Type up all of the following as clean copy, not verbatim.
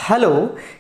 Hello,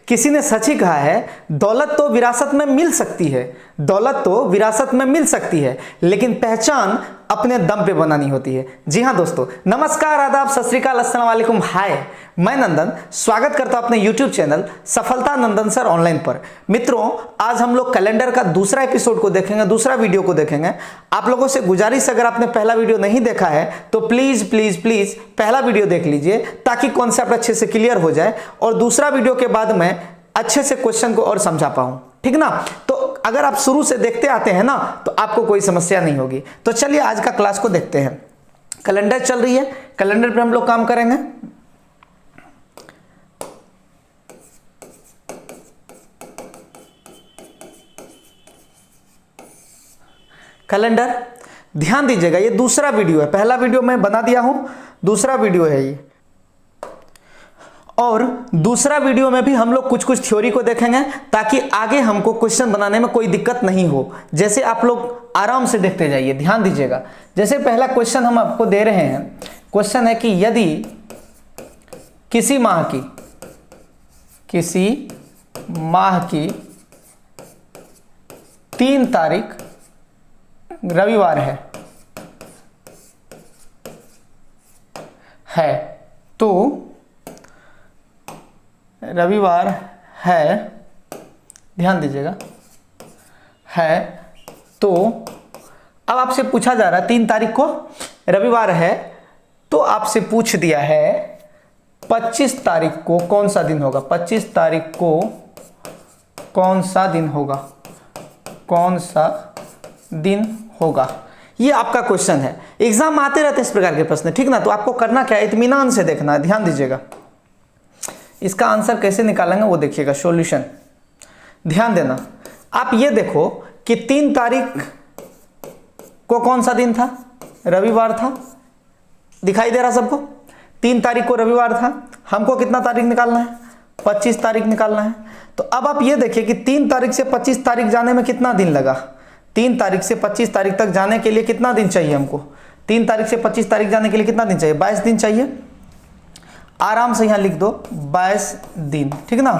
किसी ने सच ही कहा है, दौलत तो विरासत में मिल सकती है, दौलत तो विरासत में मिल सकती है, लेकिन पहचान अपने दम पे बनानी होती है। जी हाँ दोस्तों, नमस्कार, आदाब, सत श्री अकाल, अस्सलाम वालेकुम, हाय। मैं नंदन स्वागत करता हूं अपने YouTube चैनल सफलता नंदन सर ऑनलाइन पर। मित्रों, आज हम लोग कैलेंडर का दूसरा एपिसोड को देखेंगे, दूसरा वीडियो को देखेंगे। आप लोगों से गुजारिश, अगर आपने पहला वीडियो नहीं देखा है तो प्लीज प्लीज प्लीज पहला वीडियो देख लीजिए ताकि कॉन्सेप्ट अच्छे से क्लियर हो जाए और दूसरा वीडियो के बाद मैं अच्छे से क्वेश्चन को और समझा पाऊं, ठीक ना। तो अगर आप शुरू से देखते आते हैं ना तो आपको कोई समस्या नहीं होगी। तो चलिए आज का क्लास को देखते हैं। कैलेंडर चल रही है, कैलेंडर पे हम लोग काम करेंगे। कैलेंडर ध्यान दीजिएगा, ये दूसरा वीडियो है, पहला वीडियो मैं बना दिया हूं, दूसरा वीडियो है ये। और दूसरा वीडियो में भी हम लोग कुछ कुछ थ्योरी को देखेंगे ताकि आगे हमको क्वेश्चन बनाने में कोई दिक्कत नहीं हो। जैसे आप लोग आराम से देखते जाइए, ध्यान दीजिएगा। जैसे पहला क्वेश्चन हम आपको दे रहे हैं, क्वेश्चन है कि यदि किसी माह की 3 तारीख रविवार है तो रविवार है, ध्यान दीजिएगा, है तो अब आपसे पूछा जा रहा है 3 तारीख को रविवार है तो आपसे पूछ दिया है 25 तारीख को कौन सा दिन होगा, 25 तारीख को कौन सा दिन होगा, कौन सा दिन होगा। ये आपका क्वेश्चन है। एग्जाम में आते रहते इस प्रकार के प्रश्न, ठीक ना। तो आपको करना क्या है, इत्मीनान से देखना है, ध्यान दीजिएगा। इसका आंसर कैसे निकालेंगे वो देखिएगा, सॉल्यूशन ध्यान देना। आप ये देखो कि 3 तारीख को कौन सा दिन था, रविवार था, दिखाई दे रहा सबको। 3 तारीख को रविवार था, हमको कितना तारीख निकालना है, 25 तारीख निकालना है। तो अब आप ये देखिए कि 3 तारीख से 25 तारीख जाने में कितना दिन लगा। 3 तारीख से 25 तारीख तक जाने के लिए कितना दिन चाहिए हमको, 3 तारीख से 25 तारीख जाने के लिए कितना दिन चाहिए, 22 दिन चाहिए। आराम से यहां लिख दो 22 दिन, ठीक ना।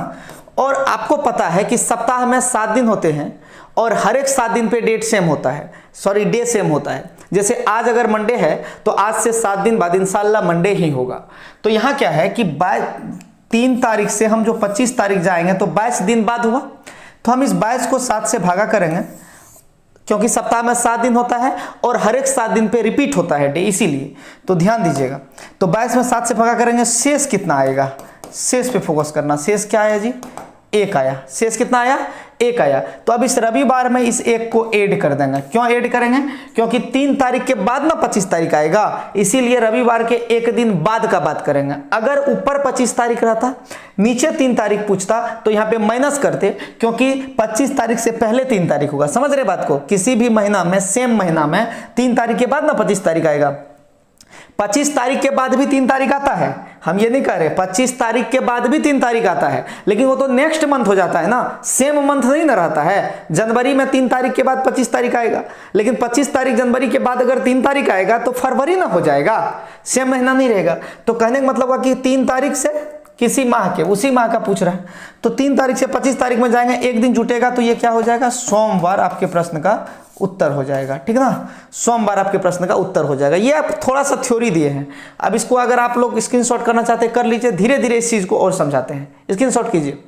और आपको पता है कि सप्ताह में 7 दिन होते हैं और हर एक 7 दिन पे डेट सेम होता है, सॉरी डे सेम होता है। जैसे आज अगर मंडे है तो आज से 7 दिन बाद इंशाल्लाह मंडे ही होगा। तो यहां क्या है कि 3 तारीख से हम जो 25 तारीख जाएंगे तो 22 दिन बाद हुआ। तो हम इस 22 को 7 से भागा करेंगे क्योंकि सप्ताह में 7 दिन होता है और हर एक 7 दिन पे रिपीट होता है डे, इसीलिए। तो ध्यान दीजिएगा, तो 22 में 7 से भागा करेंगे, शेष कितना आएगा, शेष पे फोकस करना। शेष क्या आया जी, 1 आया। शेष कितना आया, 1 आया। तो अब इस रविवार में इस 1 को ऐड कर देंगे। क्यों ऐड करेंगे, क्योंकि 3 तारीख के बाद ना 25 तारीख आएगा, इसीलिए रविवार के 1 दिन बाद का बात करेंगे। अगर ऊपर 25 तारीख रहता, नीचे 3 तारीख पूछता तो यहाँ पे माइनस करते, क्योंकि 25 तारीख से पहले 3 तारीख होगा। समझ रहे बात को, किसी भी महीना में, सेम महीना में 3 तारीख के बाद ना 25 तारीख आएगा। 25 तारीख के बाद भी 3 तारीख आता है, हम ये नहीं कह रहे 25 तारीख के बाद भी 3 तारीख आता है, लेकिन वो तो नेक्स्ट मंथ हो जाता है ना, सेम मंथ नहीं ना रहता है। जनवरी में 3 तारीख के बाद 25 तारीख आएगा, लेकिन 25 तारीख जनवरी के बाद अगर 3 तारीख आएगा तो फरवरी ना हो जाएगा, सेम महीना नहीं रहेगा। तो कहने का मतलब हुआ कि 3 तारीख से किसी माह के, उसी माह का पूछ रहा है, तो 3 तारीख से 25 तारीख में जाएंगे, 1 दिन जुटेगा तो ये क्या हो जाएगा, सोमवार आपके प्रश्न का उत्तर हो जाएगा, ठीक ना। सोमवार आपके प्रश्न का उत्तर हो जाएगा। ये आप थोड़ा सा थ्योरी दिए हैं। अब इसको अगर आप लोग स्क्रीनशॉट करना चाहते हैं कर लीजिए, धीरे धीरे इस चीज को और समझाते हैं। स्क्रीनशॉट कीजिए,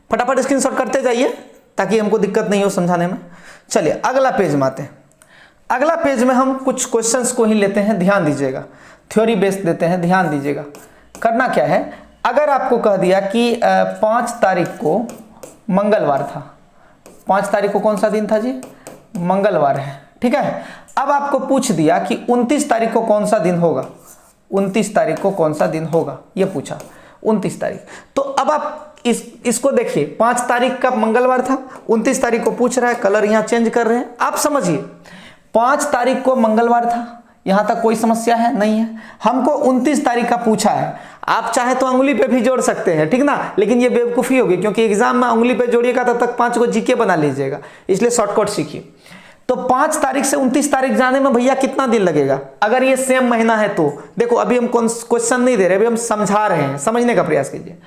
फटाफट स्क्रीनशॉट करते जाइए ताकि हमको दिक्कत नहीं हो समझाने में। चलिए अगला पेज में आते हैं। अगला पेज में हम कुछ क्वेश्चंस को ही लेते हैं, ध्यान दीजिएगा, थ्योरी बेस्ड देते हैं, ध्यान दीजिएगा। करना क्या है, अगर आपको कह दिया कि 5 तारीख को मंगलवार था, 5 तारीख को कौन सा दिन था जी, मंगलवार है, ठीक है। अब आपको पूछ दिया कि 29 तारीख को कौन सा दिन होगा, 29 तारीख को कौन सा दिन होगा, ये पूछा 29 तारीख। तो अब आप इसको देखिए, 5 तारीख का मंगलवार था, 29 तारीख को पूछ रहा है, कलर यहां चेंज कर रहे हैं। आप समझिए 5 तारीख को मंगलवार था, यहां तक कोई समस्या है नहीं है। हमको 29 तारीख का पूछा है, आप चाहे तो उंगली पे भी जोड़ सकते हैं, ठीक ना, लेकिन ये बेवकूफी होगी क्योंकि एग्जाम में उंगली पे जोड़िएगा तब तक 5 को जीके बना लीजिएगा, इसलिए शॉर्टकट सीखिए। तो 5 तारीख से 29 तारीख जाने में भैया कितना दिन लगेगा? अगर ये सेम महीना है तो देखो, अभी हम क्वेश्चन नहीं दे रहे, अभी हम समझा रहे हैं, समझने का प्रयास कीजिए।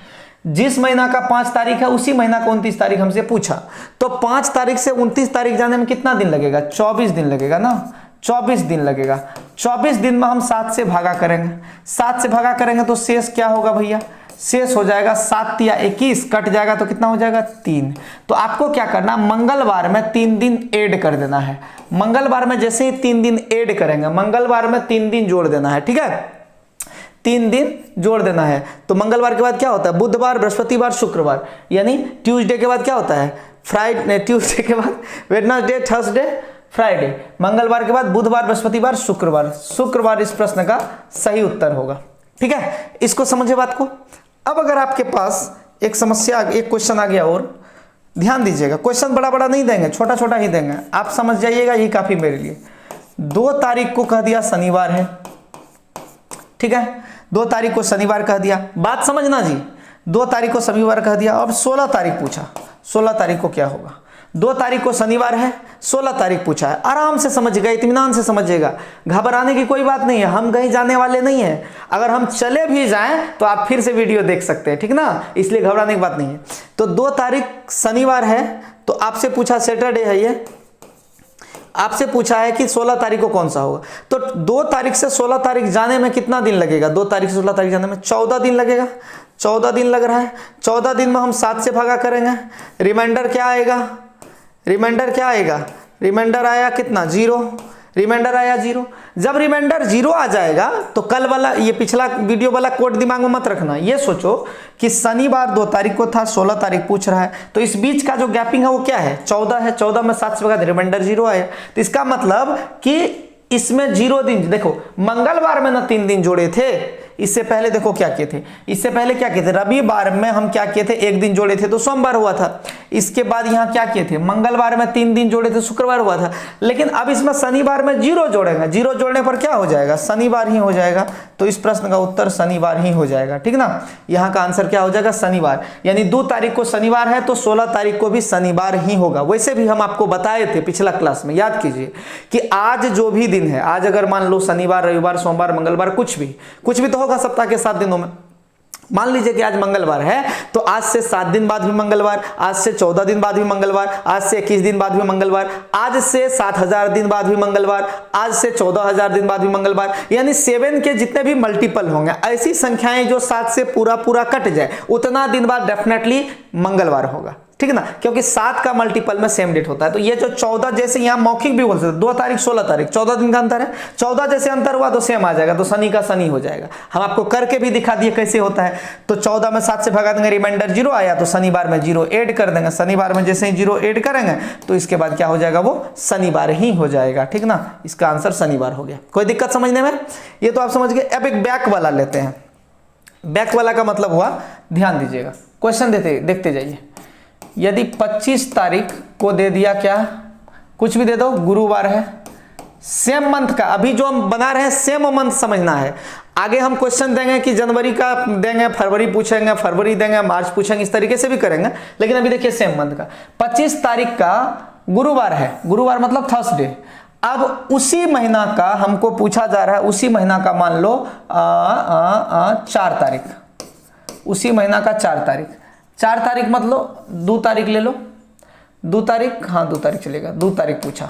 जिस महीना का 5 तारीख है उसी महीना का 29 तारीख हमसे पूछा, तो 5 तारीख से 29 तारीख जाने में कितना दिन लगेगा? 24 दिन लगेगा ना, 24 दिन लगेगा। 24 दिन में हम 7 से भागा करेंगे, 7 से भागा करेंगे तो शेष क्या होगा भैया? शेष हो जाएगा 7 या 21, कट जाएगा तो कितना हो जाएगा? 3। तो आपको क्या करना, मंगलवार में 3 दिन ऐड कर देना है। मंगलवार में जैसे ही 3 दिन ऐड करेंगे, मंगलवार में 3 दिन जोड़ देना है, ठीक है, 3 दिन जोड़ देना है। तो मंगलवार के बाद क्या होता है? बुधवार, बृहस्पतिवार, शुक्रवार, यानी ट्यूसडे के बाद क्या होता है? फ्राइडे। ट्यूसडे के बाद वेडनेसडे, थर्सडे, फ्राइडे। मंगलवार के बाद बुधवार, बृहस्पतिवार, शुक्रवार। शुक्रवार इस प्रश्न का सही उत्तर होगा, ठीक है। इसको समझे बात को। अब अगर आपके पास एक समस्या, एक क्वेश्चन आ गया, और ध्यान दीजिएगा, क्वेश्चन बड़ा बड़ा नहीं देंगे, छोटा छोटा ही देंगे, आप समझ जाइएगा, ये काफी मेरे लिए। 2 तारीख को कह दिया शनिवार है, ठीक है, 2 तारीख को शनिवार कह दिया, बात समझना जी। 2 तारीख को शनिवार कह दिया, अब 16 तारीख पूछा, 16 तारीख को क्या होगा? 2 तारीख को शनिवार है, 16 तारीख पूछा है, आराम से समझिएगा, इत्मीनान से समझिएगा, घबराने की कोई बात नहीं है, हम कहीं जाने वाले नहीं है। अगर हम चले भी जाएं तो आप फिर से वीडियो देख सकते हैं, ठीक ना, इसलिए घबराने की बात नहीं है। तो 2 तारीख शनिवार है, तो आपसे पूछा सैटरडे है, ये आपसे पूछा है कि 16 तारीख को कौन सा होगा। तो 2 तारीख से 16 तारीख जाने में कितना दिन लगेगा? 2 तारीख से 16 तारीख जाने में 14 दिन लगेगा, 14 दिन लग रहा है। 14 दिन में हम 7 से भागा करेंगे, रिमाइंडर क्या आएगा? रिमाइंडर क्या आएगा? रिमाइंडर आया कितना? 0। रिमाइंडर आया 0। जब रिमाइंडर 0 आ जाएगा तो कल वाला, ये पिछला वीडियो वाला कोड दिमाग में मत रखना, ये सोचो कि शनिवार 2 तारीख को था, 16 तारीख पूछ रहा है, तो इस बीच का जो गैपिंग है वो क्या है? 14 है। 14 में 7 से भागा, रिमाइंडर 0 आया, तो इसका मतलब कि इसमें 0 दिन। देखो मंगलवार में ना 3 दिन जोड़े थे, इससे पहले देखो क्या किए थे, इससे पहले क्या किए थे? रविवार में हम क्या किए थे? 1 दिन जोड़े थे, तो सोमवार हुआ था। इसके बाद यहाँ क्या किए थे? मंगलवार में 3 दिन जोड़े थे, शुक्रवार हुआ था। लेकिन अब इसमें शनिवार में 0 जोड़ेंगे, 0 जोड़ने पर क्या हो जाएगा? शनिवार ही हो जाएगा। तो इस प्रश्न का उत्तर शनिवार ही हो जाएगा, ठीक ना। यहाँ का आंसर क्या हो जाएगा? शनिवार। यानी 2 तारीख को शनिवार है तो 16 तारीख को भी शनिवार ही होगा। वैसे भी हम आपको बताए थे पिछला क्लास में, याद कीजिए कि आज जो भी दिन है, आज अगर मान लो शनिवार, रविवार, सोमवार, मंगलवार, कुछ भी तो होगा सप्ताह के 7 दिनों में। मान लीजिए कि आज मंगलवार है, तो आज से 7 दिन बाद भी मंगलवार, आज से 14 दिन बाद भी मंगलवार, आज से 21 दिन बाद भी मंगलवार, आज से 7000 दिन बाद भी मंगलवार, आज से 14000 दिन बाद भी मंगलवार। यानी 7 के जितने भी मल्टीपल होंगे, ऐसी संख्याएं जो 7 से पूरा कट जाए, उतना दिन बाद डेफिनेटली मंगलवार होगा, ठीक है ना, क्योंकि 7 का मल्टीपल में सेम डेट होता है। तो ये जो 14, जैसे यहाँ मौखिक भी बोल सकते, 2 तारीख 16 तारीख, 14 दिन का अंतर है, 14 जैसे अंतर हुआ तो सेम आ जाएगा, तो शनि का शनि हो जाएगा। हम आपको करके भी दिखा दिए कैसे होता है। तो 14 में 7 से भगा देंगे, रिमाइंडर 0 आया तो शनिवार में 0 ऐड कर देंगे, शनिवार में जैसे ही 0 ऐड करेंगे तो इसके बाद क्या हो जाएगा? वो शनिवार ही हो जाएगा, ठीक ना। इसका आंसर शनिवार हो गया। कोई दिक्कत समझने में? ये तो आप समझ गए। अब एक बैक वाला लेते हैं। बैक वाला का मतलब हुआ, ध्यान दीजिएगा, क्वेश्चन देखते जाइए। यदि 25 तारीख को दे दिया, क्या कुछ भी दे दो, गुरुवार है, सेम मंथ का, अभी जो हम बना रहे हैं सेम मंथ समझना है। आगे हम क्वेश्चन देंगे कि जनवरी का देंगे, फरवरी पूछेंगे, फरवरी देंगे, मार्च पूछेंगे, इस तरीके से भी करेंगे, लेकिन अभी देखिए सेम मंथ का 25 तारीख का गुरुवार है, गुरुवार मतलब थर्सडे। अब उसी महीना का हमको पूछा जा रहा है, उसी महीना का मान लो 4 तारीख, उसी महीना का 4 तारीख, 4 तारीख मतलब 2 तारीख ले लो, 2 तारीख, हाँ 2 तारीख चलेगा, 2 तारीख पूछा,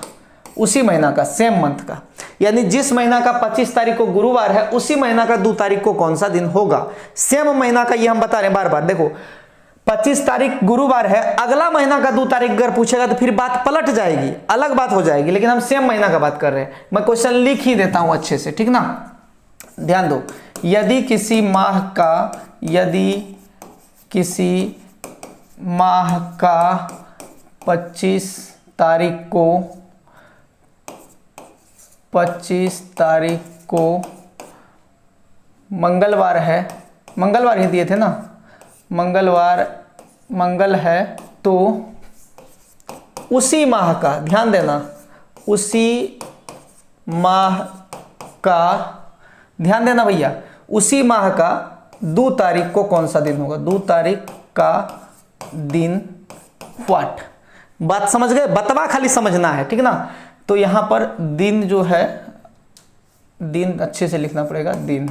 उसी महीना का, सेम मंथ का। यानी जिस महीना का 25 तारीख को गुरुवार है, उसी महीना का 2 तारीख को कौन सा दिन होगा? सेम महीना का, ये हम बता रहे हैं बार बार। देखो 25 तारीख गुरुवार है, अगला महीना का 2 तारीख अगर पूछेगा तो फिर बात पलट जाएगी, अलग बात हो जाएगी, लेकिन हम सेम महीना का बात कर रहे हैं। मैं क्वेश्चन लिख ही देता हूं अच्छे से, ठीक ना, ध्यान दो। यदि किसी माह का 25 तारीख को मंगलवार है, मंगलवार ही दिए थे ना, मंगल है, तो उसी माह का, ध्यान देना, उसी माह का, ध्यान देना भैया, उसी माह का 2 तारीख को कौन सा दिन होगा? 2 तारीख का दिन व्हाट? बात समझ गए? बतवा खाली समझना है, ठीक ना। तो यहाँ पर दिन जो है, दिन अच्छे से लिखना पड़ेगा, दिन,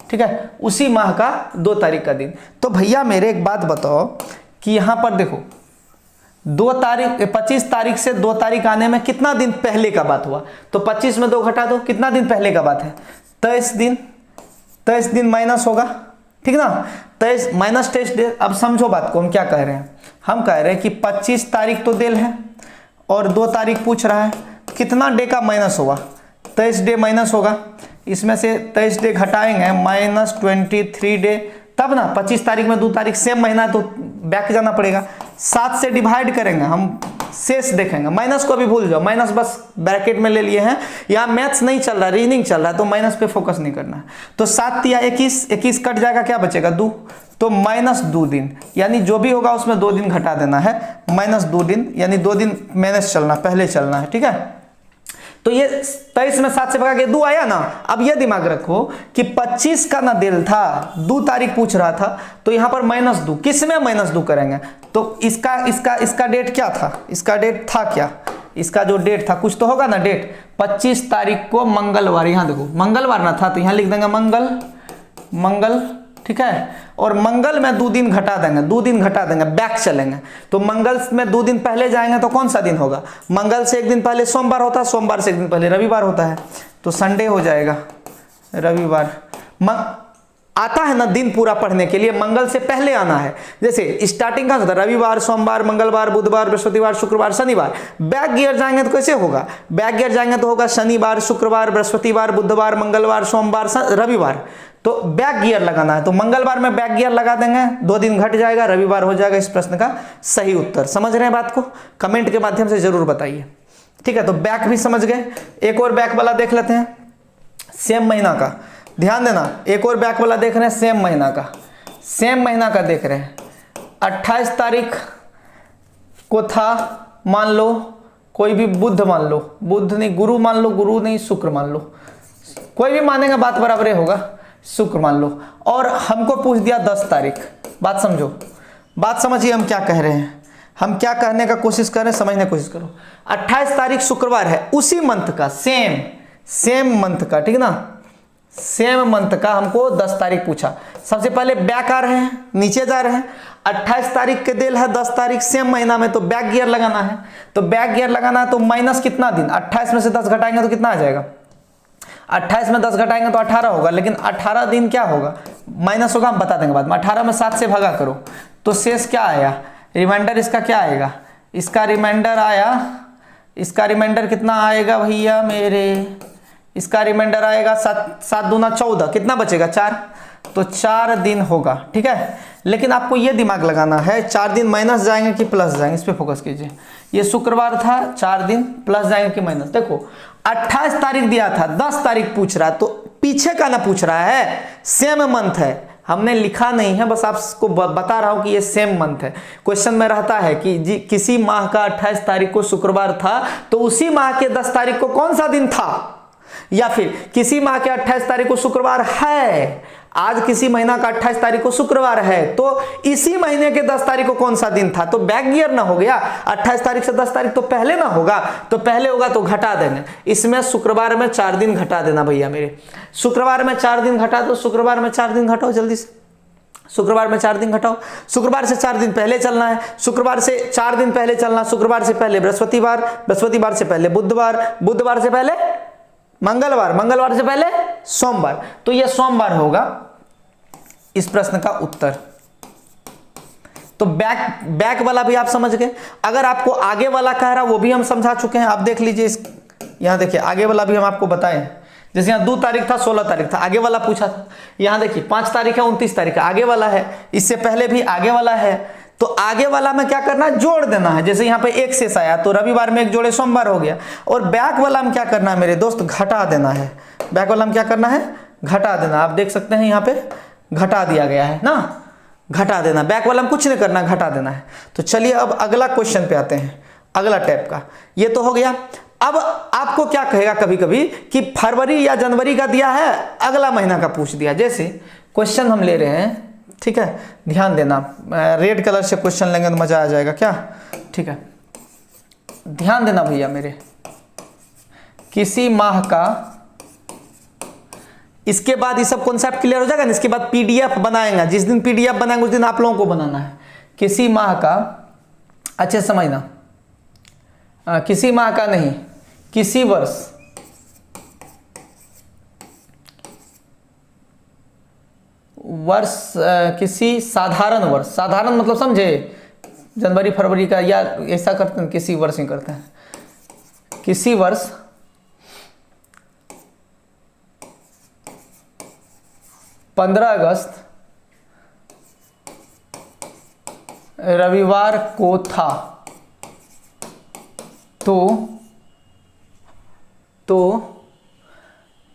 ठीक है, उसी माह का 2 तारीख का दिन। तो भैया मेरे एक बात बताओ कि यहाँ पर देखो 25 तारीख से 2 तारीख आने में कितना दिन पहले का बात हुआ? तो 25 में 2 घटा दो, कितना दिन पहले का बात है? 23 दिन। 23 दिन माइनस होगा, ठीक ना, 23 माइनस 23 डे। अब समझो बात को, हम क्या कह रहे हैं, हम कह रहे हैं कि 25 तारीख तो देल है और 2 तारीख पूछ रहा है, कितना डे का माइनस होगा? 23 डे माइनस होगा, इसमें से 23 डे घटाएंगे माइनस 23 डे, तब ना 25 तारीख में 2 तारीख सेम महीना है तो बैक जाना पड़ेगा, 7 से डिवाइड करेंगे, हम शेष देखेंगे। माइनस को भी भूल जाओ, माइनस बस ब्रैकेट में ले लिए हैं, यहाँ मैथ्स नहीं चल रहा, रीजनिंग चल रहा है, तो माइनस पे फोकस नहीं करना है। तो 7 या 21, 21 कट जाएगा, क्या बचेगा? 2, तो माइनस 2 दिन, यानी जो भी होगा उसमें 2 दिन घटा देना है, माइनस 2 दिन, यानी 2 दिन माइनस चलना, पहले चलना है, ठीक है। तो ये 23 में 7 से भगा के 2 आया ना। अब ये दिमाग रखो कि 25 का ना दिल था, 2 तारीख पूछ रहा था, तो यहां पर -2, किस में -2 करेंगे? तो इसका डेट क्या था? इसका डेट था क्या? इसका जो डेट था, कुछ तो होगा ना डेट, 25 तारीख को मंगलवार, यहां देखो मंगलवार ना था, तो यहां लिख देंगे मंगल, ठीक है। और मंगल में 2 दिन घटा देंगे, 2 दिन घटा देंगे, बैक चलेंगे, तो मंगल में 2 दिन पहले जाएंगे तो कौन सा दिन होगा? मंगल से 1 दिन पहले सोमवार होता है, सोमवार से 1 दिन पहले रविवार होता है, तो संडे हो जाएगा, रविवार। आता है ना दिन पूरा पढ़ने के लिए, मंगल से पहले आना है। जैसे स्टार्टिंग का होता है रविवार, सोमवार, मंगलवार, बुधवार, बृहस्पतिवार, शुक्रवार, शनिवार। बैक गियर जाएंगे तो कैसे होगा? बैक गियर जाएंगे तो होगा शनिवार, शुक्रवार, बृहस्पतिवार, बुधवार, मंगलवार, सोमवार, रविवार। तो बैक गियर लगाना है, तो मंगलवार में बैक गियर लगा देंगे, 2 दिन घट जाएगा, रविवार हो जाएगा। इस प्रश्न का सही उत्तर। समझ रहे हैं बात को? कमेंट के माध्यम से जरूर बताइए, ठीक है। तो बैक भी समझ गए। एक और बैक वाला देख लेते हैं, सेम महीना का। ध्यान देना, एक और बैक वाला देख रहे हैं, सेम महीना का, सेम महीना का देख रहे हैं। 28 तारीख को था, मान लो कोई भी बुध मान लो, बुध नहीं, गुरु मान लो, गुरु नहीं, शुक्र मान लो, कोई भी मानेगा बात बराबर होगा, शुक्र मान लो। और हमको पूछ दिया 10 तारीख। बात समझो, बात समझिए हम क्या कह रहे हैं, हम क्या कहने का कोशिश कर रहे हैं, समझने की कोशिश करो। 28 तारीख शुक्रवार है, उसी मंथ का, सेम मंथ का, ठीक ना, सेम मंथ का हमको 10 तारीख पूछा। सबसे पहले बैक आ रहे हैं, नीचे जा रहे हैं। 28 तारीख के दिल है 10 तारीख सेम महीना में, तो बैक गियर लगाना है। तो बैक गियर लगाना है तो माइनस कितना दिन? 28 में से 10 घटाएंगे तो कितना आ जाएगा? 28 में 10 घटाएंगे तो 18 होगा, लेकिन 18 दिन क्या होगा? माइनस होगा, हम बता देंगे बाद में। 18 में 7 से भागा करो तो शेष क्या आया? रिमाइंडर इसका क्या आएगा? इसका रिमाइंडर आया, इसका रिमाइंडर कितना आएगा भैया मेरे? इसका रिमाइंडर आएगा 7 दूना 14, कितना बचेगा? 4, तो 4 दिन होगा, ठीक है। लेकिन आपको ये दिमाग लगाना है 4 दिन माइनस जाएंगे कि प्लस जाएंगे, इस पे फोकस कीजिए। ये शुक्रवार था, 4 दिन प्लस जाएंगे कि माइनस? देखो 28 तारीख दिया था, 10 तारीख पूछ रहा है, तो पीछे का ना पूछ रहा है, सेम मंथ है। हमने लिखा नहीं है, बस आपको बता रहा हूं कि ये सेम मंथ है। क्वेश्चन में रहता है कि जी किसी माह का 28 तारीख को शुक्रवार था, तो उसी माह के 10 तारीख को कौन सा दिन था? या फिर किसी माह के 28 तारीख को शुक्रवार है, आज किसी महीना का 28 तारीख को शुक्रवार है, तो इसी महीने के 10 तारीख को कौन सा दिन था? तो बैक गियर ना हो गया, 28 तारीख से 10 तारीख तो पहले ना होगा, तो पहले होगा तो घटा देंगे। इसमें शुक्रवार में 4 दिन घटा देना भैया मेरे। शुक्रवार में 4 दिन घटा दो, शुक्रवार में 4 दिन घटाओ जल्दी से, शुक्रवार में 4 दिन घटाओ। शुक्रवार से 4 दिन पहले चलना है, शुक्रवार से 4 दिन पहले चलना, शुक्रवार से पहले बृहस्पतिवार, बृहस्पतिवार से पहले बुधवार, बुधवार से पहले मंगलवार, मंगलवार से पहले सोमवार, तो यह सोमवार होगा इस प्रश्न का उत्तर। तो बैक वाला भी आप समझ गए। अगर आपको आगे वाला कह रहा वो भी हम समझा चुके हैं, आप देख लीजिए। यहां देखिए आगे वाला भी हम आपको बताएं। जैसे यहाँ 2 तारीख था, 16 तारीख था, आगे वाला पूछा था। यहाँ देखिए 5 तारीख है, 29 तारीख है, आगे वाला है। इससे पहले भी आगे वाला है, तो आगे वाला में क्या करना है? जोड़ देना है। जैसे यहाँ पे 1 शेष आया तो रविवार में 1 जोड़े सोमवार हो गया। और बैक वाला में क्या करना है मेरे दोस्त? घटा देना है। बैक वाला में क्या करना है? घटा देना। आप देख सकते हैं यहाँ पे घटा दिया गया है ना, घटा देना। बैक वाला में कुछ नहीं करना, घटा देना है। तो चलिए अब अगला क्वेश्चन पे आते हैं, अगला टाइप का। ये तो हो गया। अब आपको क्या कहेगा कभी कभी कि फरवरी या जनवरी का दिया है, अगला महीना का पूछ दिया। जैसे क्वेश्चन हम ले रहे हैं, ठीक है, ध्यान देना, रेड कलर से क्वेश्चन लेंगे तो मजा आ जाएगा क्या? ठीक है, ध्यान देना भैया मेरे। किसी माह का, इसके बाद ये सब कॉन्सेप्ट क्लियर हो जाएगा ना। इसके बाद पीडीएफ बनाएंगे, जिस दिन पीडीएफ बनाएंगे उस दिन आप लोगों को बनाना है। किसी माह का, अच्छे समझना, किसी माह का नहीं, किसी वर्ष, किसी साधारण वर्ष, साधारण मतलब समझे, जनवरी फरवरी का या ऐसा करते हैं, किसी वर्ष ही करते हैं। किसी वर्ष 15 अगस्त रविवार को था, तो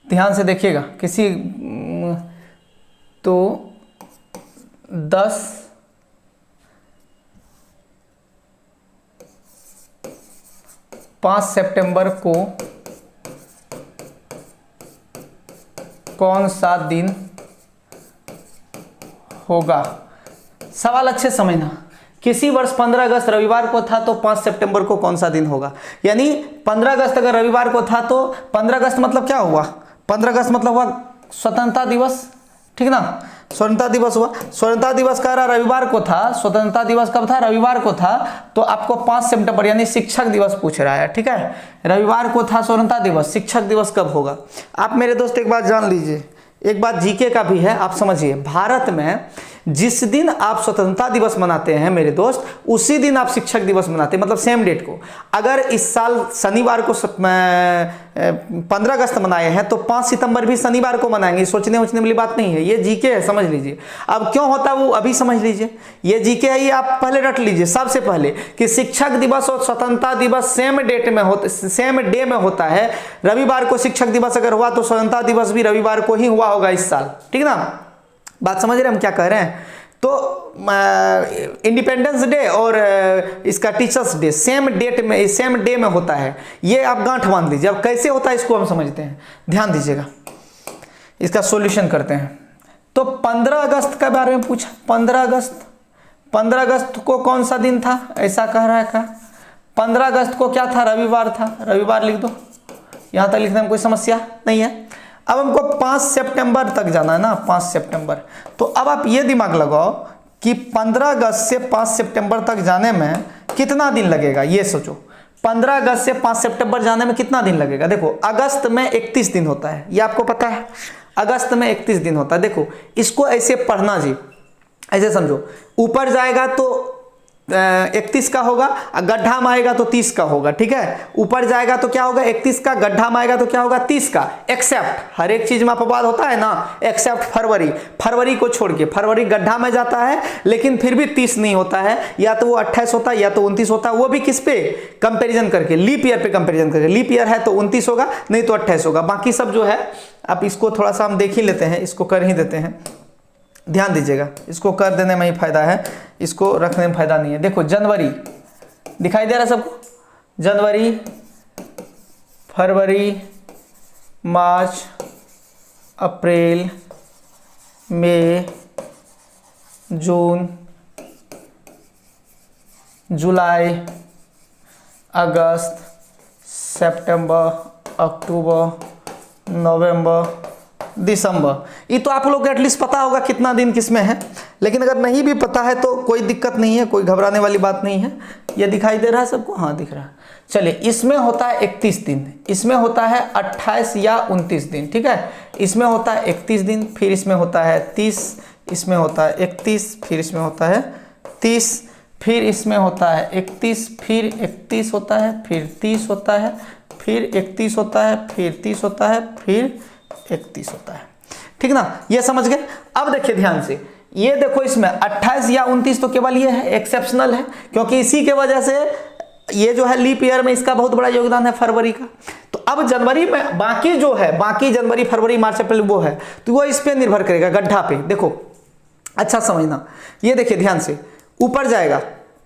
ध्यान से देखिएगा, किसी तो 5 सितंबर को कौन सा दिन होगा। सवाल अच्छे समझना, किसी वर्ष 15 अगस्त रविवार को था तो 5 सितंबर को कौन सा दिन होगा। यानी 15 अगस्त अगर रविवार को था तो 15 अगस्त मतलब क्या हुआ, 15 अगस्त मतलब हुआ स्वतंत्रता दिवस, ठीक ना, स्वतंत्रता दिवस हुआ। स्वतंत्रता दिवस कह रहा रविवार को था, स्वतंत्रता दिवस कब था, रविवार को था, तो आपको 5 सितंबर यानी शिक्षक दिवस पूछ रहा है, ठीक है। रविवार को था स्वतंत्रता दिवस, शिक्षक दिवस कब होगा। आप मेरे दोस्त एक बात जान लीजिए, एक बात जीके का भी है, आप समझिए, भारत में जिस दिन आप स्वतंत्रता दिवस मनाते हैं मेरे दोस्त, उसी दिन आप शिक्षक दिवस मनाते हैं, मतलब सेम डेट को। अगर इस साल शनिवार को 15 अगस्त मनाए हैं तो 5 सितंबर भी शनिवार को मनाएंगे, सोचने वोचने वाली बात नहीं है, ये जीके है, समझ लीजिए। अब क्यों होता है वो अभी समझ लीजिए, ये जीके है, ये आप पहले रट लीजिए सबसे पहले कि शिक्षक दिवस और स्वतंत्रता दिवस सेम डेट में होता, सेम डे में होता है। रविवार को शिक्षक दिवस अगर हुआ तो स्वतंत्रता दिवस भी रविवार को ही हुआ होगा इस साल, ठीक ना, बात समझ रहे हम क्या कह रहे हैं। तो इंडिपेंडेंस डे और इसका टीचर्स डे सेम डेट में, सेम डे में होता है, ये आप गांठ बांध लीजिए। अब कैसे होता है इसको हम समझते हैं, ध्यान दीजिएगा, इसका सॉल्यूशन करते हैं। तो 15 अगस्त के बारे में पूछा, 15 अगस्त को कौन सा दिन था, ऐसा कह रहा है का 15 अगस्त को क्या था, रविवार था, रविवार लिख दो, यहां तक लिखने में कोई समस्या नहीं है। अब हमको 5 सितंबर तक जाना है ना, 5 सितंबर, तो अब आप ये दिमाग लगाओ कि 15 अगस्त से 5 सितंबर तक जाने में कितना दिन लगेगा, ये सोचो। 15 अगस्त से 5 सितंबर जाने में कितना दिन लगेगा। देखो अगस्त में 31 दिन होता है, ये आपको पता है, अगस्त में 31 दिन होता है। देखो इसको ऐसे पढ़ना जी, ऐसे समझो, ऊपर जाएगा तो 31 का होगा, गड्ढा में आएगा तो 30 का होगा, ठीक है। ऊपर जाएगा तो क्या होगा 31 का, गड्ढा में आएगा तो क्या होगा 30 का, एक्सेप्ट, हर एक चीज में अपवाद होता है ना, एक्सेप्ट फरवरी, फरवरी को छोड़ के, फरवरी गड्ढा में जाता है लेकिन फिर भी 30 नहीं होता है, या तो वो 28 होता है या तो 29 होता है, वो भी किस पे कंपेरिजन करके, लीप ईयर पे कंपेरिजन करके, लीप ईयर है तो 29 होगा नहीं तो 28 होगा। बाकी सब जो है आप इसको थोड़ा सा हम देख ही लेते हैं, इसको कर ही देते हैं, ध्यान दीजिएगा, इसको कर देने में ही फायदा है, इसको रखने में फायदा नहीं है। देखो जनवरी दिखाई दे रहा है सबको, जनवरी, फरवरी, मार्च, अप्रैल, मई, जून, जुलाई, अगस्त, सितंबर, अक्टूबर, नवंबर, दिसंबर। ये तो आप लोग को एटलीस्ट पता होगा कितना दिन किसमें है, लेकिन अगर नहीं भी पता है तो कोई दिक्कत नहीं है, कोई घबराने वाली बात नहीं है। ये दिखाई दे रहा है सबको, हाँ दिख रहा है। चलिए इसमें होता है 31 दिन, इसमें होता है 28 या 29 दिन, ठीक है। इसमें होता है 31 दिन, फिर इसमें होता है 30, इसमें होता है 31, फिर इसमें होता है 30, फिर इसमें होता है 31, फिर 31 होता है, फिर 30 होता है, फिर 31 होता है, फिर 30 होता है, फिर 31 होता है, ठीक ना, ये समझ गए। अब देखिए ध्यान से, ये देखो इसमें 28 या 29 तो केवल ये है, एक्सेप्शनल है, क्योंकि इसी के वजह से ये जो है लीप ईयर में इसका बहुत बड़ा योगदान है फरवरी का। तो अब जनवरी में बाकी जो है, बाकी जनवरी फरवरी मार्च अप्रैल वो है, तो वो इस पे निर्भर करेगा, गड्ढा पे। देखो अच्छा समझना, ये देखिए ध्यान से, ऊपर जाएगा,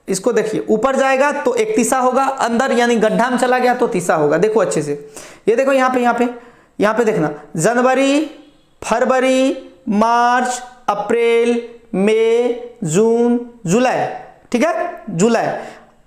इसको देखिए, ऊपर जाएगा तो 31 होगा, अंदर यानी गड्ढा में चला गया तो 30 होगा। देखो अच्छे से, ये देखो यहाँ पे देखना, जनवरी, फरवरी, मार्च, अप्रैल, मई, जून, जुलाई, ठीक है, जुलाई।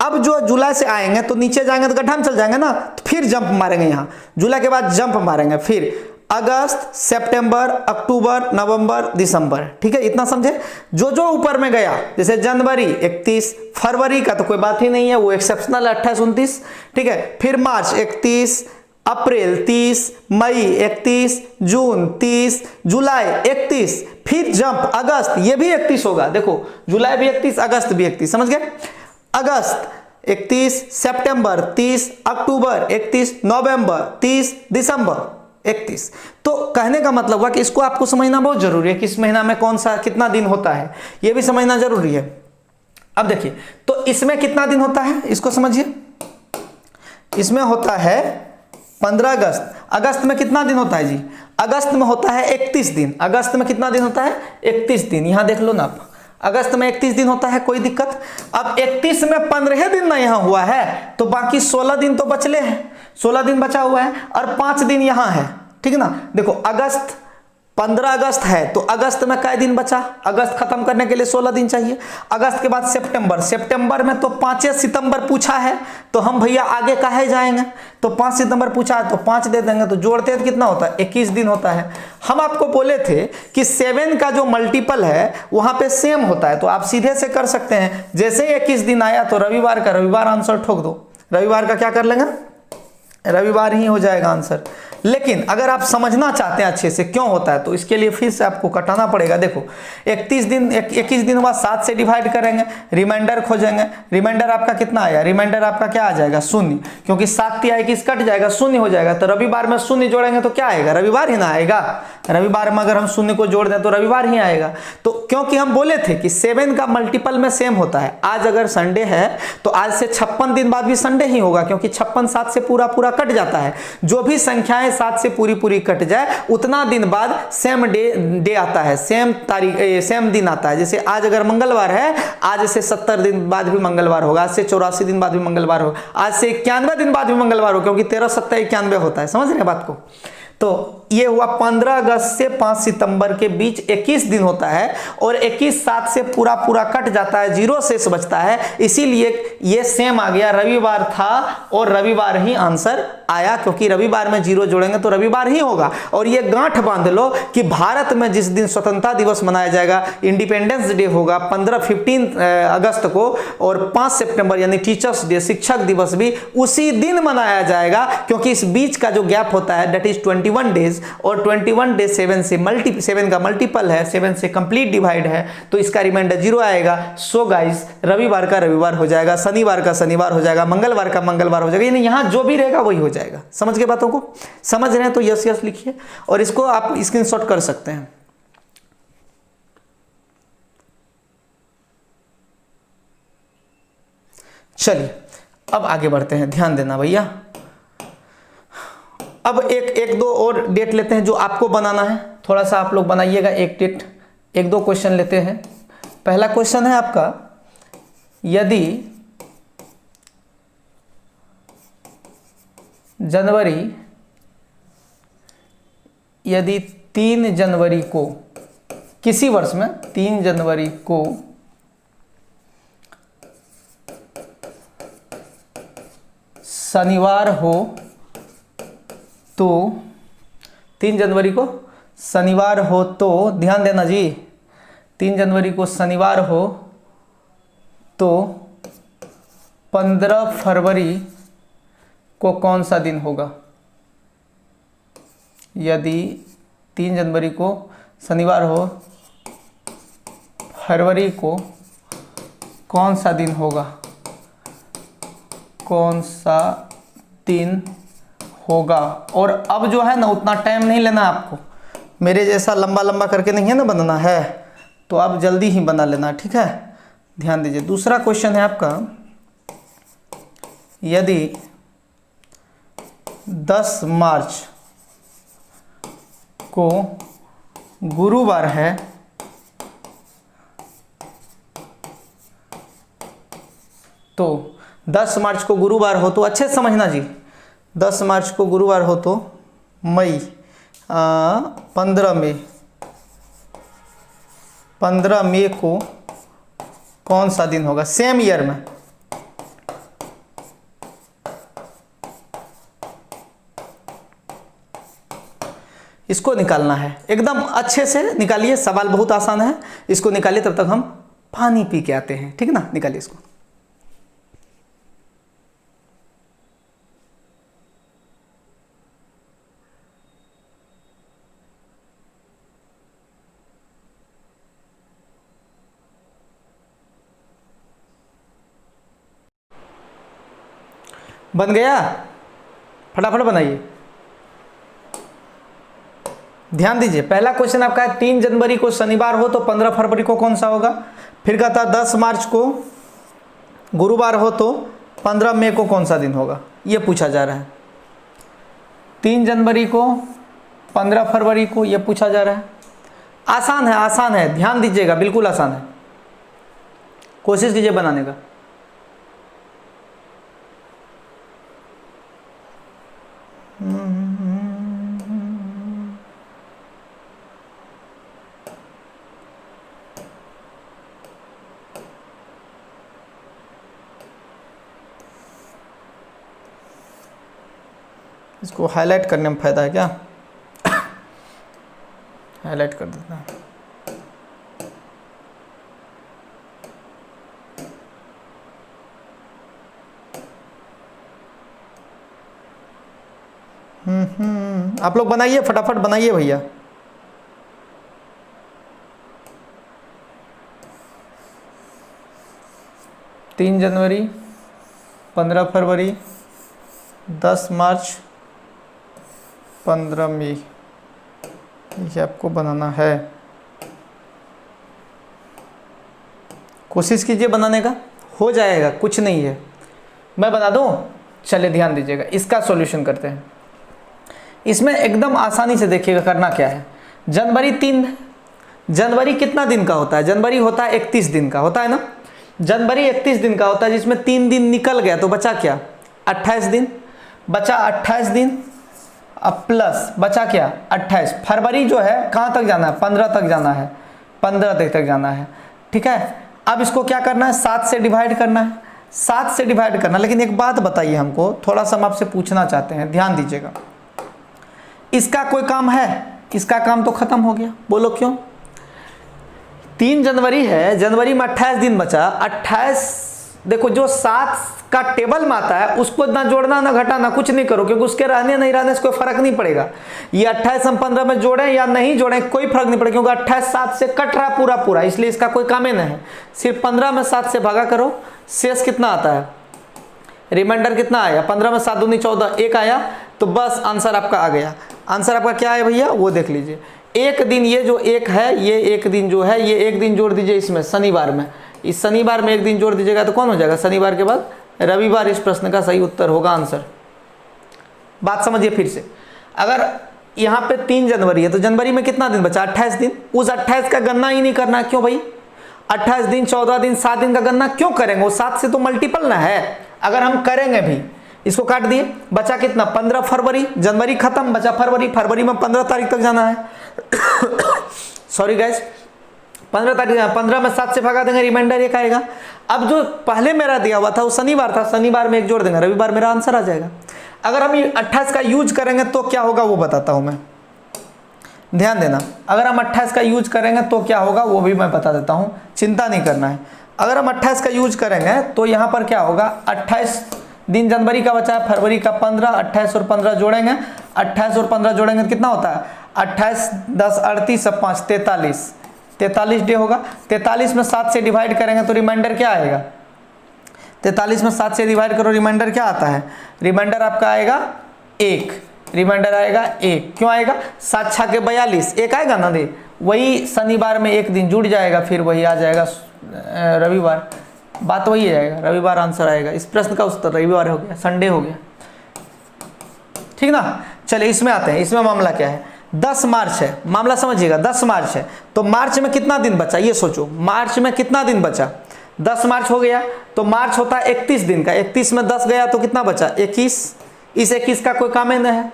अब जो जुलाई से आएंगे तो नीचे जाएंगे तो गड्ढा में चल जाएंगे ना, तो फिर जंप मारेंगे यहाँ, जुलाई के बाद जंप मारेंगे, फिर अगस्त, सितंबर, अक्टूबर, नवंबर, दिसंबर। ठीक है, इतना समझे। जो जो ऊपर में गया, जैसे जनवरी 31, फरवरी का तो कोई बात ही नहीं है, वो एक्सेप्शनल 28, 29। ठीक है, फिर मार्च 31, अप्रैल 30, मई 31, जून 30, जुलाई 31, फिर जंप अगस्त, ये भी 31 होगा। देखो जुलाई भी 31, अगस्त भी 31, समझ गए। अगस्त 31, सितंबर 30, अक्टूबर 31, नवंबर 30, दिसंबर 31। तो कहने का मतलब हुआ कि इसको आपको समझना बहुत जरूरी है कि इस महीना में कौन सा कितना दिन होता है, यह भी समझना जरूरी है। अब देखिए, तो इसमें कितना दिन होता है इसको समझिए। इसमें होता है 15 अगस्त। अगस्त में कितना दिन होता है जी? अगस्त में होता है 31 दिन। अगस्त में कितना दिन होता है? 31 दिन। यहां देख लो ना आप, अगस्त में 31 दिन होता है, कोई दिक्कत। अब 31 में 15 दिन ना यहां हुआ है तो बाकी 16 दिन तो बचले हैं, 16 दिन बचा हुआ है और 5 दिन यहां है। ठीक है ना। देखो अगस्त 15 अगस्त है तो अगस्त में कै दिन बचा? अगस्त खत्म करने के लिए 16 दिन चाहिए। अगस्त के बाद सितंबर, सितंबर में तो 5 सितंबर पूछा है तो हम भैया आगे काहे जाएंगे, तो 5 सितंबर पूछा है तो 5 दे देंगे, तो जोड़ते हैं तो कितना होता है? 21 दिन होता है। हम आपको बोले थे कि 7 का जो मल्टीपल है वहां पे सेम होता है, तो आप सीधे से कर सकते हैं। जैसे 21 दिन आया तो रविवार का रविवार आंसर ठोक दो, रविवार का क्या कर लेंगे? रविवार ही हो जाएगा आंसर। लेकिन अगर आप समझना चाहते हैं अच्छे से क्यों होता है तो इसके लिए फिर से आपको कटाना पड़ेगा। देखो 31 दिन 21 दिन बाद 7 से डिवाइड करेंगे, रिमाइंडर खोजेंगे। रिमाइंडर आपका कितना आया? रिमाइंडर आपका क्या आ जाएगा? 0, क्योंकि 7 तिहाई 21 कट जाएगा, 0 हो जाएगा। तो रविवार में 0 जोड़ेंगे तो क्या आएगा? रविवार ही ना आएगा। रविवार में अगर हम 0 को जोड़ दें तो रविवार ही आएगा। तो क्योंकि हम बोले थे कि 7 का मल्टीपल में सेम होता है। आज अगर संडे है तो आज से 56 दिन बाद भी संडे ही होगा, क्योंकि 56 7 से पूरा पूरा कट जाता है। जो भी संख्याएं 7 से पूरी पूरी कट जाए उतना दिन बाद सेम डे आता है, सेम तारीख, सेम दिन आता है। जैसे आज अगर मंगलवार है, आज से 70 दिन बाद भी मंगलवार होगा, आज से 84 दिन बाद भी मंगलवार होगा, आज से 91 दिन बाद भी मंगलवार होगा, क्योंकि 13, 17, 91 होता है। समझ रहे हैं बात को। तो ये हुआ 15 अगस्त से 5 सितंबर के बीच 21 दिन होता है और 21 7 से पूरा पूरा कट जाता है, 0 शेष बचता है, इसीलिए ये सेम आ गया। रविवार था और रविवार ही आंसर आया, क्योंकि रविवार में 0 जोड़ेंगे तो रविवार ही होगा। और ये गांठ बांध लो कि भारत में जिस दिन स्वतंत्रता दिवस मनाया जाएगा, इंडिपेंडेंस डे होगा 15 अगस्त को, और 5 सितंबर यानी टीचर्स डे, शिक्षक दिवस भी उसी दिन मनाया जाएगा, क्योंकि इस बीच का जो गैप होता है दैट इज 21 डेज, और 21 डे 7 का मल्टीपल है, 7 से कंप्लीट डिवाइड है, तो इसका रिमाइंडर 0 आएगा। सो गाइस रविवार का रविवार हो जाएगा, शनिवार का शनिवार हो जाएगा, मंगलवार का मंगलवार हो जाएगा, यानी यहां जो भी रहेगा वही हो जाएगा। समझ के बातों को? समझ रहे हैं तो यस यस लिखिए और इसको आप स्क्रीनशॉट कर सकते हैं। चलिए अब आगे बढ़ते हैं, ध्यान देना भैया। अब एक दो और डेट लेते हैं जो आपको बनाना है, थोड़ा सा आप लोग बनाइएगा। एक डेट, एक दो क्वेश्चन लेते हैं। पहला क्वेश्चन है आपका, यदि यदि 3 जनवरी को, किसी वर्ष में 3 जनवरी को शनिवार हो तो 3 जनवरी को शनिवार हो तो, ध्यान देना जी, 3 जनवरी को शनिवार हो तो 15 फरवरी को कौन सा दिन होगा? यदि 3 जनवरी को शनिवार हो, फरवरी को कौन सा दिन होगा? कौन सा दिन होगा? और अब जो है ना उतना टाइम नहीं लेना आपको, मेरे जैसा लंबा लंबा करके नहीं है ना बनाना है, तो आप जल्दी ही बना लेना, ठीक है। ध्यान दीजिए। दूसरा क्वेश्चन है आपका, यदि 10 मार्च को गुरुवार है तो 10 मार्च को गुरुवार हो तो, अच्छे से समझना जी, 10 मार्च को गुरुवार हो तो मई 15 मई को कौन सा दिन होगा? सेम ईयर में इसको निकालना है, एकदम अच्छे से निकालिए, सवाल बहुत आसान है, इसको निकालिए, तब तक हम पानी पी के आते हैं, ठीक है ना। निकालिए इसको। बन गया, फटाफट बनाइए। ध्यान दीजिए, पहला क्वेश्चन आपका है 3 जनवरी को शनिवार हो तो 15 फरवरी को कौन सा होगा। फिर कहता 10 मार्च को गुरुवार हो तो 15 मई को कौन सा दिन होगा, ये पूछा जा रहा है। 3 जनवरी को, 15 फरवरी को, ये पूछा जा रहा है। आसान है, आसान है, ध्यान दीजिएगा, बिल्कुल आसान है, कोशिश कीजिए बनाने का। इसको हाईलाइट करने में फ़ायदा है क्या, हाईलाइट कर देता है। आप लोग बनाइए, फटाफट बनाइए भैया। तीन जनवरी, 15 फरवरी, 10 मार्च, 15 मई, ये आपको बनाना है। कोशिश कीजिए बनाने का, हो जाएगा, कुछ नहीं है। मैं बना दूं, चलिए ध्यान दीजिएगा, इसका सॉल्यूशन करते हैं। इसमें एकदम आसानी से देखिएगा करना क्या है। जनवरी 3, जनवरी कितना दिन का होता है, जनवरी होता है 31 दिन का, होता है ना। जनवरी 31 दिन का होता है, जिसमें 3 दिन निकल गया तो बचा क्या, 28 दिन बचा, 28 दिन अब प्लस बचा क्या, 28। फरवरी जो है कहाँ तक जाना है, 15 तक जाना है, 15 तक जाना है, ठीक है। अब इसको क्या करना है, 7 से डिवाइड करना है, 7 से डिवाइड करना। लेकिन एक बात बताइए हमको, थोड़ा सा हम आपसे पूछना चाहते हैं, ध्यान दीजिएगा। इसका कोई काम है, इसका काम तो खत्म हो गया, बोलो क्यों। 3 जनवरी है, जनवरी में 28 दिन बचा, 28 देखो जो 7 का टेबल में आता है उसको ना जोड़ना ना घटाना, कुछ नहीं करो, क्योंकि उसके रहने नहीं रहने से कोई फर्क नहीं पड़ेगा। ये 28 हम 15 में जोड़ें या नहीं जोड़ें कोई फर्क नहीं पड़ेगा, क्योंकि 28 7 से कट रहा पूरा पूरा, इसलिए इसका कोई काम ही नहीं है। सिर्फ 15 में 7 से भागा करो, शेष कितना आता है, रिमाइंडर कितना आया, 15 में 7 दूनी 14, 1 आया, तो बस आंसर आपका आ गया। आंसर आपका क्या है भैया, वो देख लीजिए। एक दिन, ये जो एक है, ये एक दिन जो है, ये एक दिन जोड़ दीजिए इसमें, शनिवार में, इस शनिवार में एक दिन जोड़ दीजिएगा तो कौन हो जाएगा, शनिवार के बाद रविवार। इस प्रश्न का सही उत्तर होगा आंसर। बात समझिए फिर से, अगर यहाँ पे 3 जनवरी है तो जनवरी में कितना दिन बचा, 28 दिन। उस 28 का गणना ही नहीं करना, क्यों भाई, 28 दिन, 14 दिन, 7 दिन का गणना क्यों करेंगे, वो 7 से तो मल्टीपल ना है। अगर हम करेंगे भी, इसको काट दिए, बचा कितना, 15 फरवरी, जनवरी खत्म, बचा फरवरी, फरवरी में 15 तारीख तक जाना है। सॉरी गाइस, 15 तारीख, 15 में 7 से भगा देंगे, रिमाइंडर 1 आएगा। अब जो पहले मेरा दिया हुआ था वो शनिवार था, शनिवार में 1 जोड़ देंगे, रविवार मेरा आंसर आ जाएगा। अगर हम ये 28 का यूज करेंगे तो क्या होगा वो बताता हूं मैं, ध्यान देना। अगर हम 28 का यूज करेंगे तो क्या होगा वो भी मैं बता देता हूं, चिंता नहीं करना है। अगर हम 28 का यूज करेंगे तो यहाँ पर क्या होगा, 28 दिन जनवरी का बचा है, फरवरी का 15, 28 और 15 जोड़ेंगे, 28 और 15 जोड़ेंगे तो कितना होता है, 28 10 38 और 5 43, 43 डे होगा। 43 में 7 से डिवाइड करेंगे तो रिमाइंडर क्या आएगा, 43 में 7 से डिवाइड करो, रिमाइंडर क्या आता है, रिमाइंडर आपका आएगा 1, रिमाइंडर आएगा 1। क्यों आएगा, 7 6 के 42, 1 आएगा ना दे, वही शनिवार में 1 दिन जुड़ जाएगा, फिर वही आ जाएगा रविवार, बात वही आएगा, रविवार आंसर आएगा। इस प्रश्न का उत्तर रविवार हो गया, संडे हो गया, ठीक ना। चलिए इसमें आते हैं, इसमें मामला क्या है, 10 मार्च है, मामला समझिएगा, 10 मार्च है तो मार्च में कितना दिन बचा, ये सोचो, मार्च में कितना दिन बचा, 10 मार्च हो गया तो मार्च होता है 31 दिन का, 31 में 10 गया तो कितना बचा, 21। इस 21 का कोई काम ही नहीं है,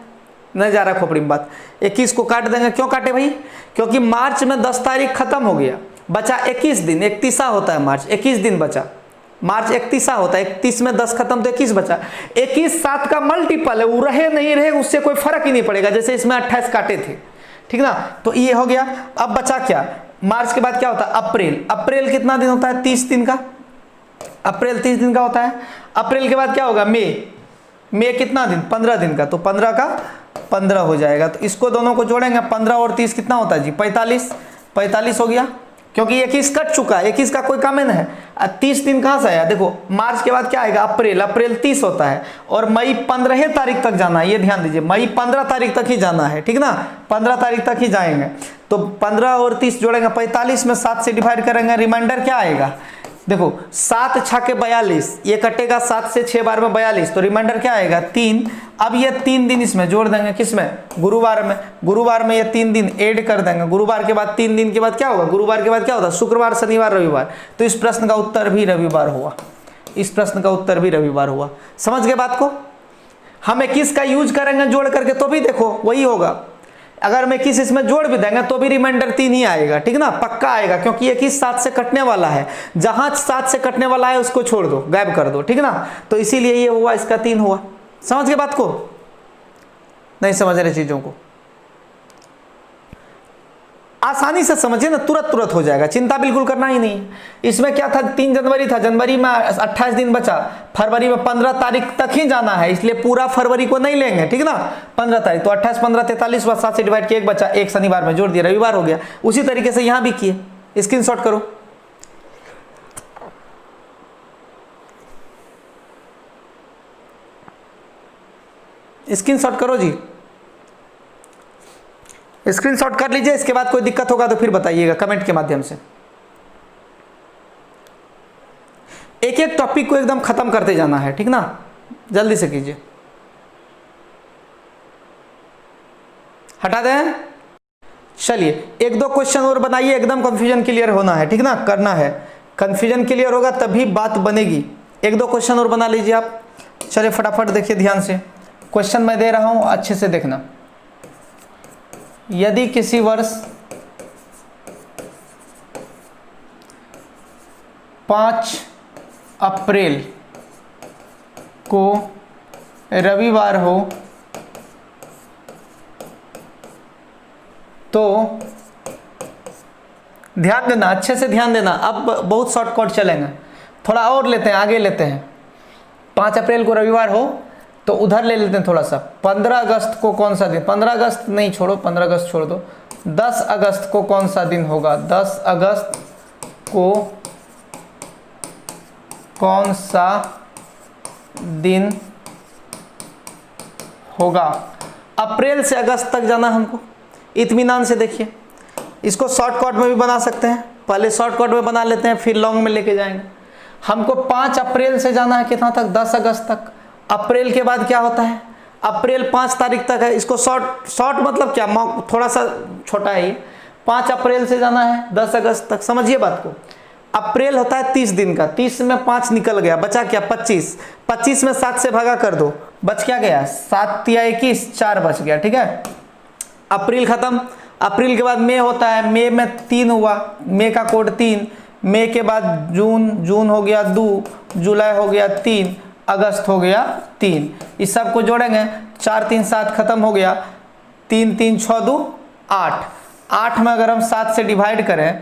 नहीं जा रहा खोपड़ी में बात, 21 को काट देंगे। क्यों काटे भाई, क्योंकि मार्च में 10 तारीख खत्म हो गया, बचा 21 दिन, 31 होता है मार्च, 21 दिन बचा, मार्च 31 होता है, 31 में 10 खत्म तो 21 बचा। 21 7 का मल्टीपल है, वो रहे नहीं रहे उससे कोई फर्क ही नहीं पड़ेगा। जैसे इसमें 28 काटे थे, ठीक ना। तो ये हो गया। अब बचा क्या, मार्च के बाद क्या होता है अप्रैल। अप्रैल कितना दिन होता है 30 दिन का, अप्रैल 30 दिन का होता है। अप्रैल के बाद क्या होगा मई, मई कितना दिन 15 दिन का, तो 15 का 15 हो जाएगा। तो इसको दोनों को जोड़ेंगे 15 और 30 कितना होता है जी 45, 45 हो गया, क्योंकि 21 कट चुका है, 21 का कोई काम नहीं है। 30 दिन कहाँ से आया, देखो मार्च के बाद क्या आएगा अप्रैल, अप्रैल 30 होता है और मई 15 तारीख तक जाना है, ये ध्यान दीजिए मई 15 तारीख तक ही जाना है, ठीक ना, 15 तारीख तक ही जाएंगे। तो 15 और 30 जोड़ेंगे 45 में 7 से डिवाइड करेंगे, रिमाइंडर क्या आएगा, देखो 7 6 के 42, ये कटेगा 7 से 6 बार में 42, तो रिमाइंडर क्या आएगा 3। अब ये 3 दिन इसमें जोड़ देंगे, किसमें, गुरुवार में, गुरुवार में ये 3 दिन ऐड कर देंगे। गुरुवार के बाद 3 दिन के बाद क्या होगा, गुरुवार के बाद क्या होता है शुक्रवार शनिवार रविवार। तो इस प्रश्न का उत्तर भी रविवार हुआ, इस प्रश्न का उत्तर भी रविवार हुआ। समझ गए बात को। हम 21 का यूज करेंगे जोड़ करके तो भी देखो वही होगा, अगर मैं 21 इसमें जोड़ भी देंगे तो भी रिमाइंडर 3 ही आएगा, ठीक ना, पक्का आएगा, क्योंकि 21 7 से कटने वाला है, जहां 7 से कटने वाला है उसको छोड़ दो, गायब कर दो, ठीक ना। तो इसीलिए ये हुआ, इसका 3 हुआ। समझ गए बात को, नहीं समझ रहे चीजों को, आसानी से समझिए ना, तुरंत तुरंत हो जाएगा, चिंता बिल्कुल करना ही नहीं। इसमें क्या था 3 जनवरी था, जनवरी में 28 दिन बचा, फरवरी में 15 तारीख तक ही जाना है, इसलिए पूरा फरवरी को नहीं लेंगे, ठीक ना, 15 तारीख, तो 28 15 43 बाद 7 से डिवाइड किया, एक बचा, एक शनिवार में जोड़ दिया, रविवार हो गया। उसी तरीके से यहां भी किए, स्क्रीनशॉट करो, स्क्रीनशॉट करो जी, स्क्रीनशॉट कर लीजिए। इसके बाद कोई दिक्कत होगा तो फिर बताइएगा कमेंट के माध्यम से। एक एक टॉपिक को एकदम खत्म करते जाना है, ठीक ना, जल्दी से कीजिए। हटा दें, चलिए 1-2 क्वेश्चन और बनाइए, एकदम कंफ्यूजन क्लियर होना है, ठीक ना, करना है, कंफ्यूजन क्लियर होगा तभी बात बनेगी। 1-2 क्वेश्चन और बना लीजिए आप। चलिए फटाफट देखिए ध्यान से, क्वेश्चन मैं दे रहा हूं अच्छे से देखना। यदि किसी वर्ष 5 अप्रैल को रविवार हो तो ध्यान देना, अच्छे से ध्यान देना। अब बहुत शॉर्टकट चलेंगे, थोड़ा और लेते हैं, आगे लेते हैं। 5 अप्रैल को रविवार हो तो उधर ले लेते हैं थोड़ा सा। 15 अगस्त को कौन सा दिन, 15 अगस्त नहीं छोड़ो, 15 अगस्त छोड़ दो, 10 अगस्त को कौन सा दिन होगा, 10 अगस्त को कौन सा दिन होगा। अप्रैल से अगस्त तक जाना हमको, इत्मीनान से देखिए। इसको शॉर्टकट में भी बना सकते हैं, पहले शॉर्टकट में बना लेते हैं फिर लॉन्ग में लेके जाएंगे। हमको 5 अप्रैल से जाना है कितना तक, 10 अगस्त तक। अप्रैल के बाद क्या होता है, अप्रैल 5 तारीख तक है, इसको शॉर्ट मतलब क्या, थोड़ा सा छोटा है ये। 5 अप्रैल से जाना है 10 अगस्त तक, समझिए बात को। अप्रैल होता है 30 दिन का, 30 में 5 निकल गया, बचा क्या 25, 25 में 7 से भागा कर दो, बच क्या गया 7 या 21, 4 बच गया, ठीक है। अप्रैल खत्म। अप्रैल के बाद मई होता है, मई में 3 हुआ, मई का कोड 3, मई के बाद जून, जून हो गया 2, जुलाई हो गया 3, अगस्त हो गया 3। इस सब को जोड़ेंगे, 4 3 7 खत्म हो गया, 3 3 6 2 8, 8 में अगर हम 7 से डिवाइड करें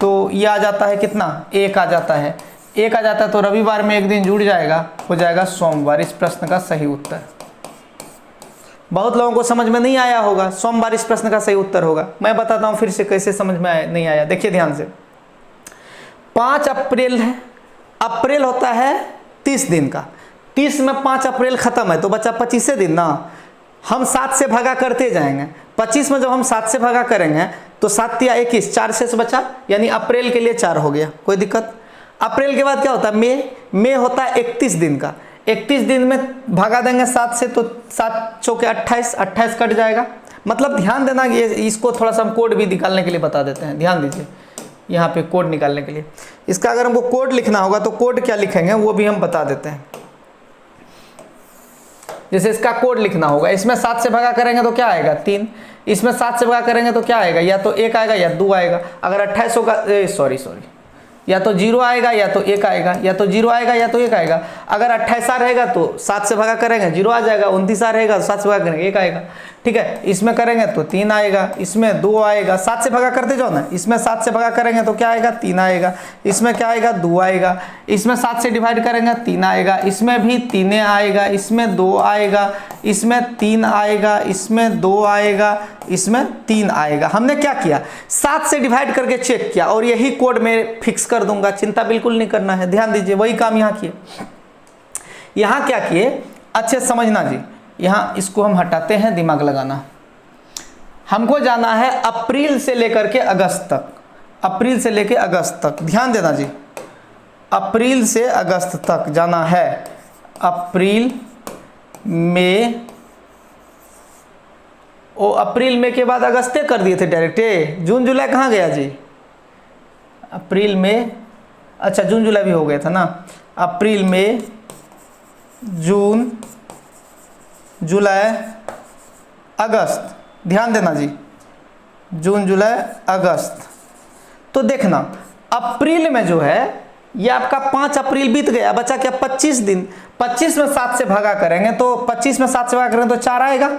तो ये आ जाता है कितना, 1 आ जाता है, 1 आ जाता है, तो रविवार में एक दिन जुड़ जाएगा, हो जाएगा सोमवार। इस प्रश्न का सही उत्तर। बहुत लोगों को समझ में नहीं आया होगा, सोमवार इस प्रश्न का सही उत्तर होगा। मैं बताता हूं फिर से कैसे समझ में आया, नहीं आया, देखिए ध्यान से। 5 अप्रैल है, अप्रैल होता है 30 दिन का, 30 में 5 अप्रैल खत्म है तो बचा 25 दिन ना। हम 7 से भागा करते जाएंगे, 25 में जब हम 7 से भागा करेंगे तो 7 या 21, 4 से बचा, यानी अप्रैल के लिए 4 हो गया, कोई दिक्कत। अप्रैल के बाद क्या होता है मई, मई होता है 31 दिन का, 31 दिन में भागा देंगे 7 से तो 7 चौके 28, 28 कट जाएगा। मतलब ध्यान देना, ये इसको थोड़ा सा हम कोड भी निकालने के लिए बता देते हैं, ध्यान दीजिए यहाँ पे कोड निकालने के लिए। इसका अगर हमको कोड लिखना होगा तो कोड क्या लिखेंगे वो भी हम बता देते हैं। जैसे इसका कोड लिखना होगा, इसमें 7 से भागा करेंगे तो क्या आएगा 3, इसमें 7 से भागा करेंगे तो क्या आएगा, या तो 1 आएगा या 2 आएगा। अगर 28 होगा, सॉरी या तो 0 आएगा या तो 1 आएगा, या तो 0 आएगा या तो 1 आएगा। अगर 28 रहेगा तो 7 से भागा करेंगे 0 आ जाएगा, 29 रहेगा तो 7 से भागा करेंगे 1 आएगा। ठीक है, इसमें करेंगे तो 3 आएगा, इसमें 2 आएगा, 7 से भगा करते जाओ ना, इसमें 7 से भगा करेंगे तो क्या आएगा 3 आएगा, इसमें क्या आएगा 2 आएगा, इसमें 7 से डिवाइड करेंगे 3 आएगा, इसमें भी 3 आएगा, इसमें 2 आएगा, इसमें 3 आएगा, इसमें 2 आएगा, इसमें 3 आएगा। हमने क्या किया 7 से डिवाइड करके चेक किया और यही कोड में फिक्स कर दूंगा, चिंता बिल्कुल नहीं करना है। ध्यान दीजिए वही काम यहाँ किए। यहाँ क्या किए अच्छे समझना जी, यहाँ इसको हम हटाते हैं, दिमाग लगाना। हमको जाना है अप्रैल से लेकर के अगस्त तक, अप्रैल से लेकर अगस्त तक, ध्यान देना जी, अप्रैल से अगस्त तक जाना है। अप्रैल मई, ओ अप्रैल मई के बाद अगस्ते कर दिए थे डायरेक्ट, जून जुलाई कहाँ गया जी, अप्रैल मई, अच्छा जून जुलाई भी हो गया था ना, अप्रैल मई जून जुलाई अगस्त, ध्यान देना जी, जून जुलाई अगस्त। तो देखना अप्रैल में जो है ये आपका 5 अप्रैल बीत गया, बचा क्या 25 दिन, 25 में 7 से भागा करेंगे तो 25 में 7 से भागा करेंगे तो 4 आएगा।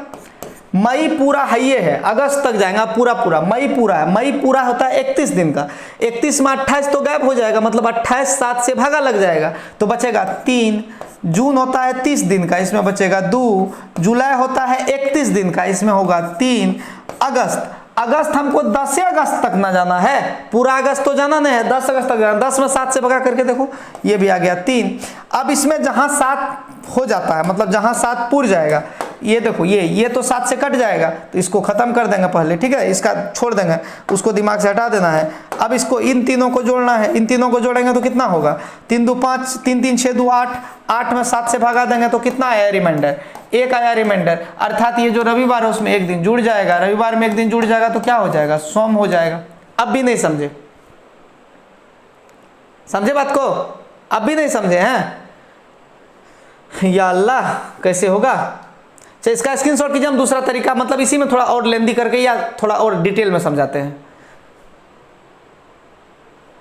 मई पूरा है, ये है अगस्त तक जाएगा पूरा पूरा, मई पूरा है, मई पूरा होता है 31 दिन का, 31 में 28 तो गायब हो जाएगा, मतलब 28 7 से भागा लग जाएगा तो बचेगा 3। जून होता है 30 दिन का, इसमें बचेगा 2। जुलाई होता है 31 दिन का, इसमें होगा 3। अगस्त, अगस्त हमको 10 अगस्त तक ना जाना है, पूरा अगस्त तो जाना नहीं है, 10 अगस्त तक जाना, 10 में 7 से भगा करके देखो ये भी आ गया 3। अब इसमें जहां 7 हो जाता है, मतलब जहां 7 पूर जाएगा, ये देखो ये तो 7 से कट जाएगा तो इसको खत्म कर देंगे पहले, ठीक है, इसका छोड़ देंगे, उसको दिमाग से हटा देना है। अब इसको इन तीनों को जोड़ना है, इन तीनों को जोड़ेंगे तो कितना होगा 3 2 5, 3 3 6 2 8, 8 में 7 से भागा देंगे तो कितना आया रिमाइंडर, 1 आया रिमाइंडर, अर्थात ये जो रविवार है उसमें 1 दिन जुड़ जाएगा, रविवार में 1 दिन जुड़ जाएगा तो क्या हो जाएगा सोम हो जाएगा। अब भी नहीं समझे, समझे बात को, अब भी नहीं समझे हैं, या अल्लाह कैसे होगा। तो इसका स्क्रीनशॉट कीजिए, हम दूसरा तरीका मतलब इसी में थोड़ा और लेंदी करके या थोड़ा और डिटेल में समझाते हैं।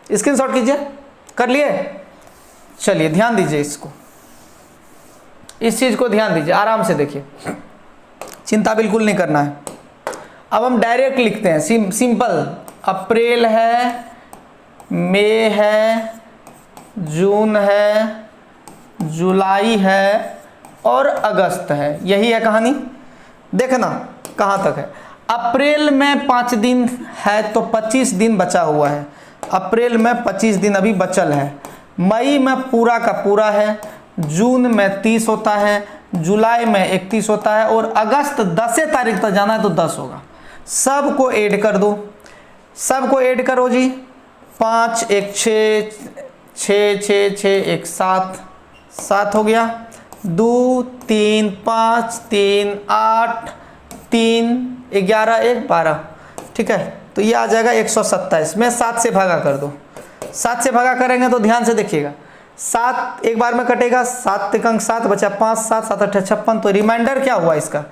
स्क्रीनशॉट कीजिए, कर लिए, चलिए ध्यान दीजिए, इसको इस चीज को ध्यान दीजिए, आराम से देखिए, चिंता बिल्कुल नहीं करना है। अब हम डायरेक्ट लिखते हैं, सिंपल, अप्रैल है, मई है, जून है, जुलाई है और अगस्त है, यही है कहानी। देखना कहाँ तक है, अप्रैल में 5 दिन है तो 25 दिन बचा हुआ है, अप्रैल में 25 दिन अभी बचल है, मई में पूरा का पूरा है, जून में 30 होता है, जुलाई में 31 होता है और अगस्त 10 तारीख तक जाना है तो 10 होगा। सबको ऐड कर दो, सबको ऐड करो जी, 5 1 6 6 6 6 1 7, 7 हो गया, 2 3 5 3 8 3 11 1 12, ठीक है, तो ये आ जाएगा 127 में 7 से भागा कर दो, 7 से भागा करेंगे तो ध्यान से देखिएगा, 7 एक बार में कटेगा, 7 तिक अंक 7 बचा 5 7 7 8 56, तो रिमाइंडर क्या हुआ इसका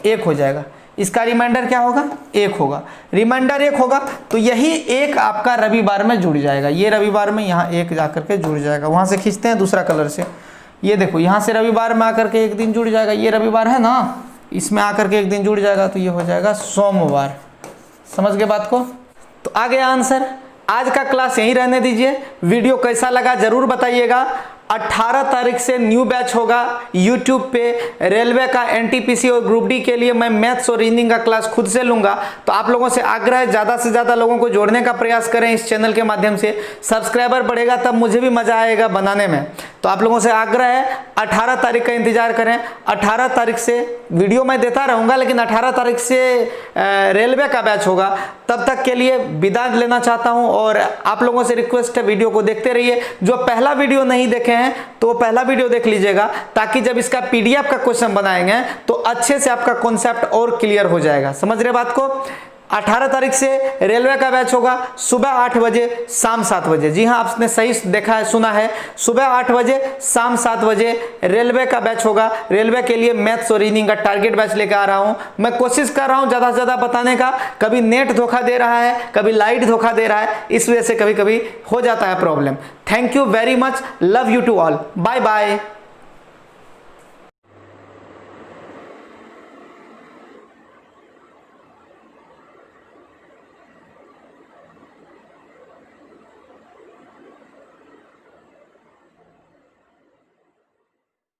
1 हो जाएगा, इसका रिमाइंडर क्या होगा 1 होगा, रिमाइंडर 1 होगा तो यही 1 आपका रविवार में जुड़ जाएगा, ये रविवार में यहाँ 1 जाकर के जुड़ जाएगा। वहाँ से खींचते हैं दूसरा कलर से, ये देखो यहाँ से रविवार में आकर के 1 दिन जुड़ जाएगा, ये रविवार है ना, इसमें आकर के 1 दिन जुड़ जाएगा तो ये हो जाएगा सोमवार। समझ गए बात को। तो आ गया आंसर। आज का क्लास यहीं रहने दीजिए। वीडियो कैसा लगा जरूर बताइएगा। 18 तारीख से न्यू बैच होगा YouTube पे रेलवे का NTPC और ग्रुप डी के लिए। मैं मैथ्स और रीजनिंग का क्लास खुद से लूंगा। तो आप लोगों से आग्रह है ज़्यादा से ज़्यादा लोगों को जोड़ने का प्रयास करें इस चैनल के माध्यम से। सब्सक्राइबर बढ़ेगा तब मुझे भी मज़ा आएगा बनाने में। तो आप लोगों से आग्रह है 18 तारीख का इंतजार करें। 18 तारीख से वीडियो मैं देता रहूँगा, लेकिन 18 तारीख से रेलवे का बैच होगा। तब तक के लिए विदा लेना चाहता हूं और आप लोगों से रिक्वेस्ट है वीडियो को देखते रहिए। जो पहला वीडियो नहीं देखे हैं तो पहला वीडियो देख लीजिएगा, ताकि जब इसका PDF का क्वेश्चन बनाएंगे तो अच्छे से आपका कॉन्सेप्ट और क्लियर हो जाएगा। समझ रहे बात को। 18 तारीख से रेलवे का बैच होगा सुबह 8 बजे शाम 7 बजे। जी हाँ, आपने सही देखा है, सुना है, सुबह 8 बजे शाम 7 बजे रेलवे का बैच होगा। रेलवे के लिए मैथ्स और रीजनिंग का टारगेट बैच लेकर आ रहा हूं। मैं कोशिश कर रहा हूं ज़्यादा से ज़्यादा बताने का। कभी नेट धोखा दे रहा है, कभी लाइट धोखा दे रहा है, इस वजह से कभी कभी हो जाता है problem. Thank you very much, love you to all, bye bye.